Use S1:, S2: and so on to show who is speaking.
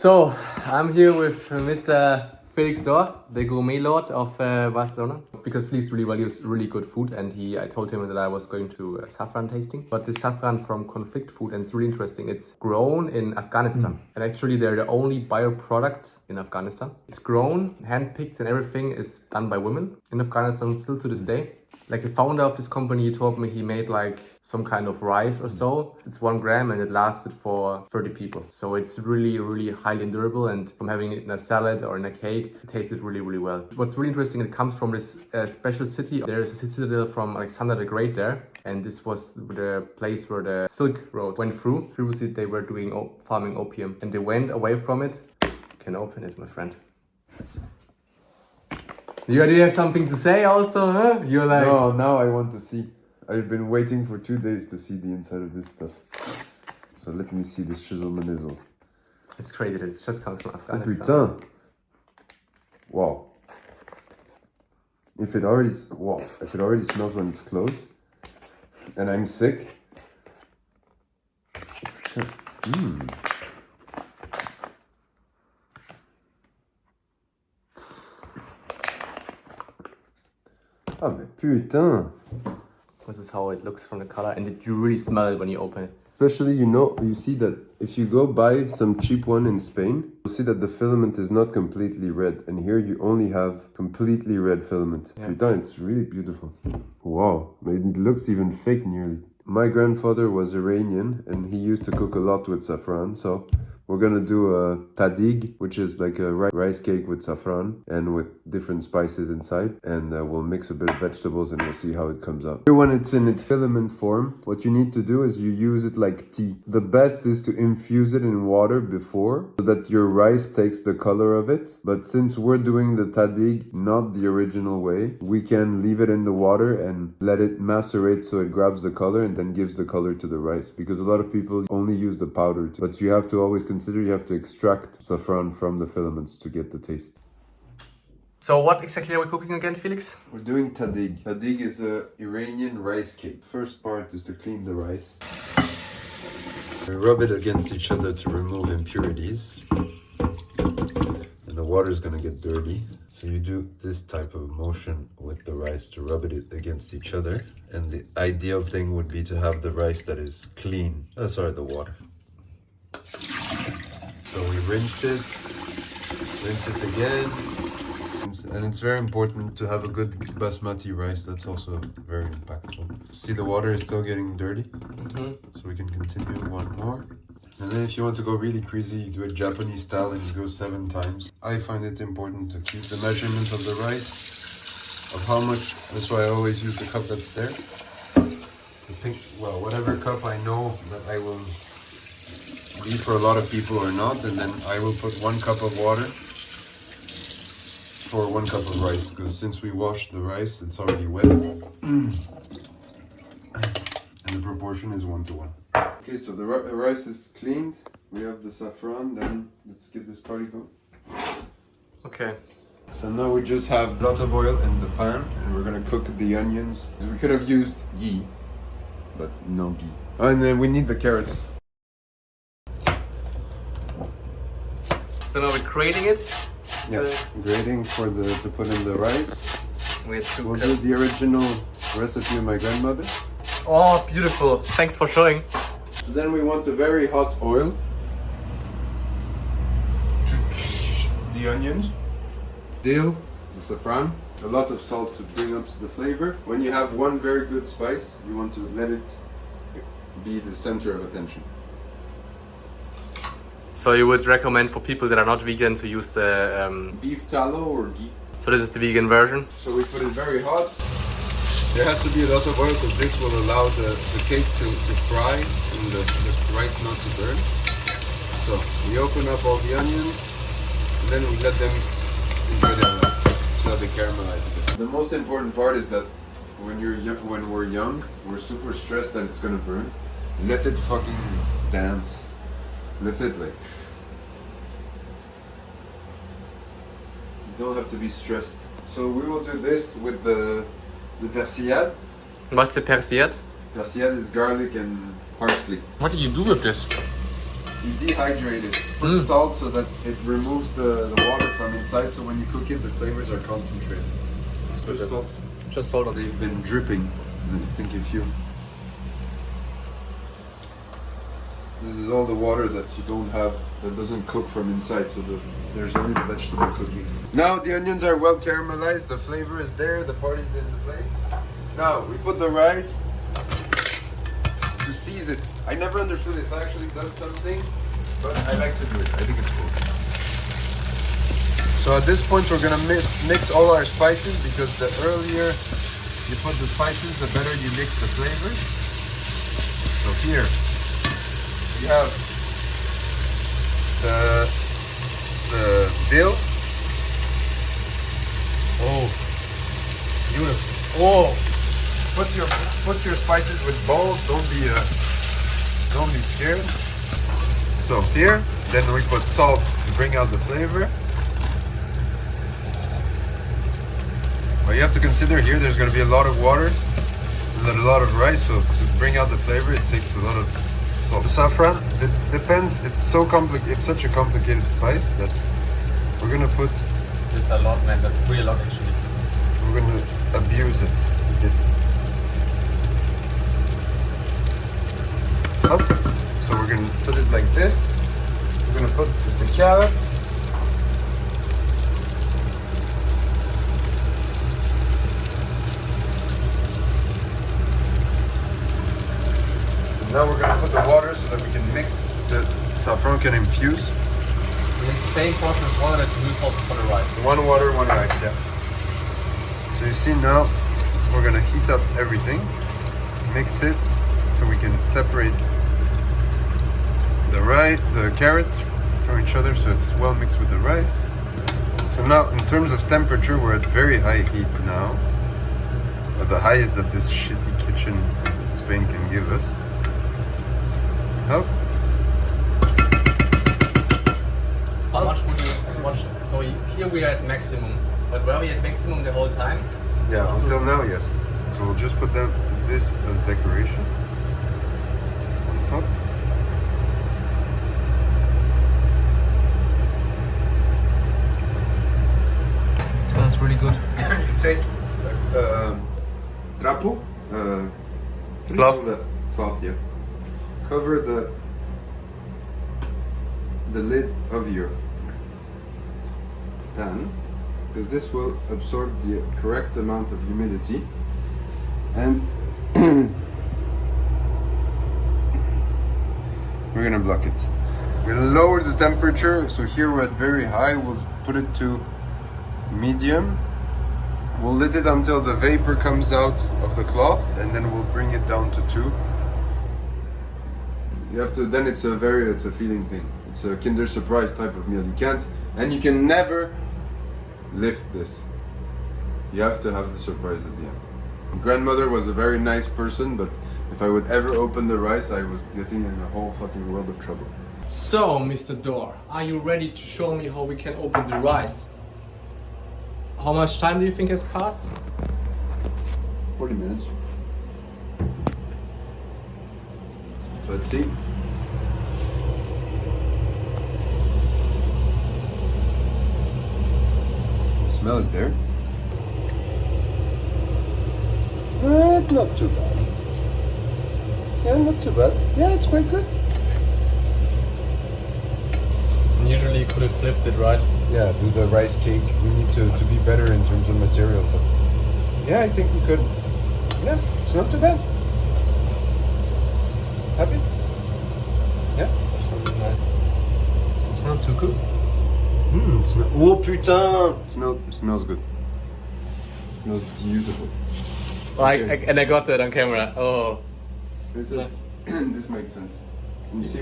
S1: So, I'm here with Mr. Felix Dor, the gourmet lord of Barcelona. Because Felix really values really good food, and I told him that I was going to saffron tasting. But the saffron from conflict food, and it's really interesting. It's grown in Afghanistan, and actually they're the only bioproduct in Afghanistan. It's grown, handpicked, and everything is done by women in Afghanistan still to this day. Like the founder of this company, he told me he made like some kind of rice or so. It's 1 gram and it lasted for 30 people. So it's really, really highly durable, and from having it in a salad or in a cake, it tasted really, really well. What's really interesting, it comes from this special city. There is a citadel from Alexander the Great there, and this was the place where the Silk Road went through. Previously they were doing farming opium, and they went away from it. You can open it, my friend. Do you have something to say also, huh? You're like...
S2: No, now I want to see. I've been waiting for 2 days to see the inside of this stuff. So let me see this shizzle manizzle.
S1: It's crazy that it just comes from
S2: Oh
S1: Afghanistan.
S2: putain! Wow. If it already smells when it's closed, and I'm sick. Ah mais putain!
S1: This is how it looks from the color, and you really smell it when you open it.
S2: Especially, you see that if you go buy some cheap one in Spain, you'll see that the filament is not completely red. And here you only have completely red filament.
S1: Yeah.
S2: Putain, it's really beautiful. Wow, it looks even fake nearly. My grandfather was Iranian and he used to cook a lot with saffron, so we're gonna do a Tadik, which is like a rice cake with saffron and with different spices inside, and we'll mix a bit of vegetables and we'll see how it comes out. Here, when it's in its filament form, what you need to do is you use it like tea. The best is to infuse it in water before, so that your rice takes the color of it. But since we're doing the Tadik not the original way, we can leave it in the water and let it macerate so it grabs the color and then gives the color to the rice. Because a lot of people only use the powder, but you have to always consider you have to extract saffron from the filaments to get the taste.
S1: So what exactly are we cooking again, Felix?
S2: We're doing tadig. Tadig is a Iranian rice cake. First part is to clean the rice. We rub it against each other to remove impurities. And the water is gonna get dirty. So you do this type of motion with the rice to rub it against each other. And the ideal thing would be to have the rice that is clean. The water. So we rinse it again. And it's very important to have a good basmati rice. That's also very impactful. See, the water is still getting dirty. So we can continue 1 more. And then if you want to go really crazy, you do it Japanese style and you go 7 times. I find it important to keep the measurement of the rice, of how much. That's why I always use the cup that's there. Whatever cup I know that I will be for a lot of people or not, and then I will put 1 cup of water for 1 cup of rice, because since we washed the rice, it's already wet. And the proportion is 1 to 1. Okay, so the rice is cleaned. We have the saffron, then let's get this party going.
S1: Okay.
S2: So now we just have a lot of oil in the pan, and we're gonna cook the onions. We could have used ghee, but no ghee. Oh, and then we need the carrots.
S1: So now we're grating it.
S2: Yeah, grating to put in the rice. We'll do the original recipe of my grandmother.
S1: Oh, beautiful. Thanks for showing.
S2: So then we want the very hot oil. The onions. Dill, the saffron. A lot of salt to bring up the flavor. When you have one very good spice, you want to let it be the center of attention.
S1: So you would recommend for people that are not vegan to use the...
S2: beef tallow or ghee.
S1: So this is the vegan version.
S2: So we put it very hot. There has to be a lot of oil because this will allow the cake to fry and the rice not to burn. So we open up all the onions and then we let them enjoy their life so that they caramelize a bit. The most important part is that when we're young, we're super stressed that it's gonna burn. Let it fucking dance. That's it, like. You don't have to be stressed. So we will do this with the persillade.
S1: What's the persillade?
S2: Persillade is garlic and parsley.
S1: What do you do with this?
S2: You dehydrate it. Put salt so that it removes the water from inside, so when you cook it, the flavors are concentrated. Just salt.
S1: Just salt on
S2: They've been dripping. I think if you... This is all the water that you don't have, that doesn't cook from inside, so there's only the vegetable cooking. Now the onions are well caramelized, the flavor is there, the party's in the place. Now we put the rice to seize it. I never understood it actually does something, but I like to do it. I think it's cool. So at this point we're gonna mix all our spices, because the earlier you put the spices, the better you mix the flavors. So here we have the dill.
S1: Oh, beautiful. Oh,
S2: Put your spices with balls. Don't be scared. So here, then we put salt to bring out the flavor. Well, you have to consider here there's going to be a lot of water and a lot of rice, so to bring out the flavor, it takes a lot of salt. The saffron, it depends. It's so complicated. It's such a complicated spice that we're going to put.
S1: it's a lot, man. That's really a lot, actually.
S2: We're going to abuse it. Up. So we're going to put it like this. We're going to put the carrots. Now we're going to put the water so that we can mix, the saffron can infuse.
S1: And it's the same process as water that you use also for the rice.
S2: One water, one rice, yeah. So you see now, we're going to heat up everything, mix it so we can separate the carrots from each other so it's well mixed with the rice. So now in terms of temperature, we're at very high heat now. The highest that this shitty kitchen in Spain can give us. How?
S1: How much would you watch? So here we are at maximum, but were we at maximum the whole time?
S2: Yeah,
S1: Also,
S2: until now, yes. So we'll just put this as decoration on top.
S1: it smells really good.
S2: You take trapo,
S1: Cloth.
S2: Cloth, yeah. Cover the lid of your pan, because this will absorb the correct amount of humidity, and we're gonna block it. We're gonna lower the temperature, so here we're at very high. We'll put it to medium. We'll lit it until the vapor comes out of the cloth, and then we'll bring it down to 2. You have to, then it's a feeling thing. It's a Kinder Surprise type of meal. You can't, and you can never lift this. You have to have the surprise at the end. Grandmother was a very nice person, but if I would ever open the rice, I was getting in a whole fucking world of trouble.
S1: So, Mr. Door, are you ready to show me how we can open the rice? How much time do you think has passed?
S2: 40 minutes. So let's see. The smell is there. Not too bad. Yeah, not too bad. Yeah, it's quite good.
S1: And usually you could have flipped it, right?
S2: Yeah, do the rice cake. We need to be better in terms of material, but yeah, I think we could. Yeah, it's not too bad. Happy? Yeah.
S1: That's really nice.
S2: It's not too good. Oh putain! Smells good. Smells beautiful.
S1: Like,
S2: Okay.
S1: and I got that on camera. Oh.
S2: This makes sense. Can you see